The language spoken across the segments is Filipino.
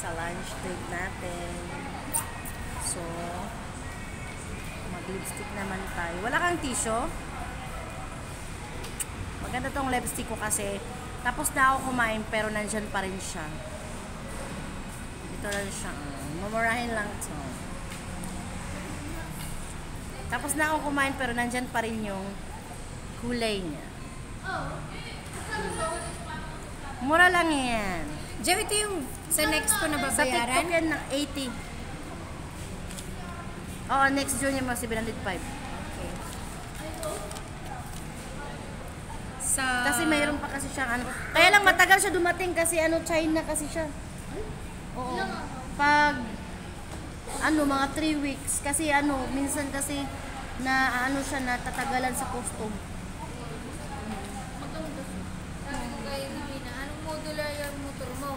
sa lunch date natin. So, mag-lipstick naman tayo. Wala kang tissue? Maganda tong lipstick ko kasi tapos na ako kumain pero nandyan pa rin siya. Ito lang siya. Mamurahin lang ito. Tapos na ako kumain pero nandyan pa rin yung kulay niya. Mura lang yan. Joe, ito yung sa next ko na Sa babayaran? TikTok yan ng 80. Oo, next June yung mga 705. Okay. Sa... Kasi mayroon pa kasi siyang ano. Kaya lang matagal siya dumating kasi ano, China kasi siya. Oo. Pag ano, mga 3 weeks. Kasi ano, minsan kasi na ano siya, natatagalan sa custom. Anong modular yung motor mo?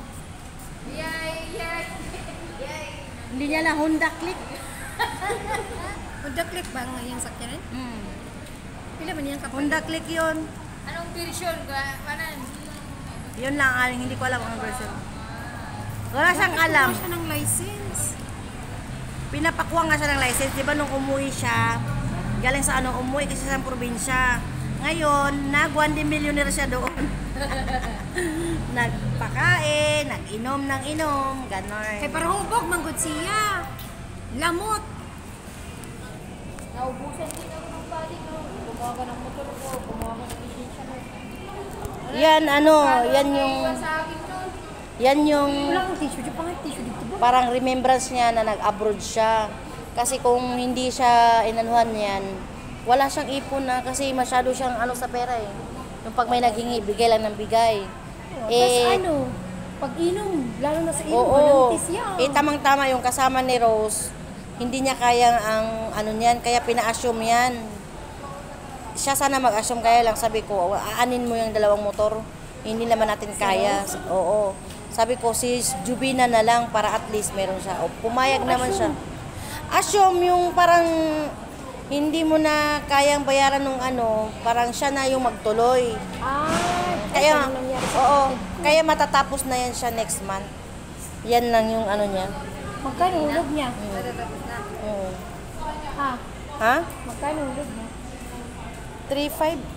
Yay! Hindi niya lang Honda Click. Honda Click ba ang yung sakyanan? Pila ba niyang kapal? Honda Click yun. Anong version ka? Panan? Yun lang, hindi ko alam ang version. Wala siyang alam. Wala siya ng license. Pinapakuha nga siya ng license. Di ba nung umuwi siya, galing sa ano, umuwi kasi sa probinsya. Ngayon, nag-1 millionaire siya doon. Nagpakain, nag-inom ng inom, gano'n. Kay para hubog, manggod siya. Lamot. Naubusan din ako ng balik, no? Gumawa ka ng motor ko, gumawa ka ng lisensya mo. Yan, ano, yan yung, Sa akin to. yan yung, Wala kang tissue. Di pa nga tissue dito ba? parang remembrance niya na nag-abroad siya. Kasi kung hindi siya inanuhan yan, wala siyang ipon na kasi masyado siyang ano sa pera eh. Yung pag may naghingi, bigay lang ng bigay. Tapos ano, pag inom, lalo na sa inom, Oo. manantis yan. Tamang-tama yung kasama ni Rose. Hindi niya kayang ang ano niyan, kaya pina-assume yan. Siya sana mag-assume, kaya lang sabi ko, aanin mo yung dalawang motor. Hindi naman natin kaya. Oo. Sabi ko, si Jubina na lang para at least meron siya. O, pumayag naman siya. Assume yung parang hindi mo na kayang bayaran ng ano, parang siya na yung magtuloy. Kaya, oo, kaya matatapos na yan siya next month. Yan lang yung ano niya. Magkano hulog niya? Oo. Ha? Ha? Magkano hulog niya? 3.5?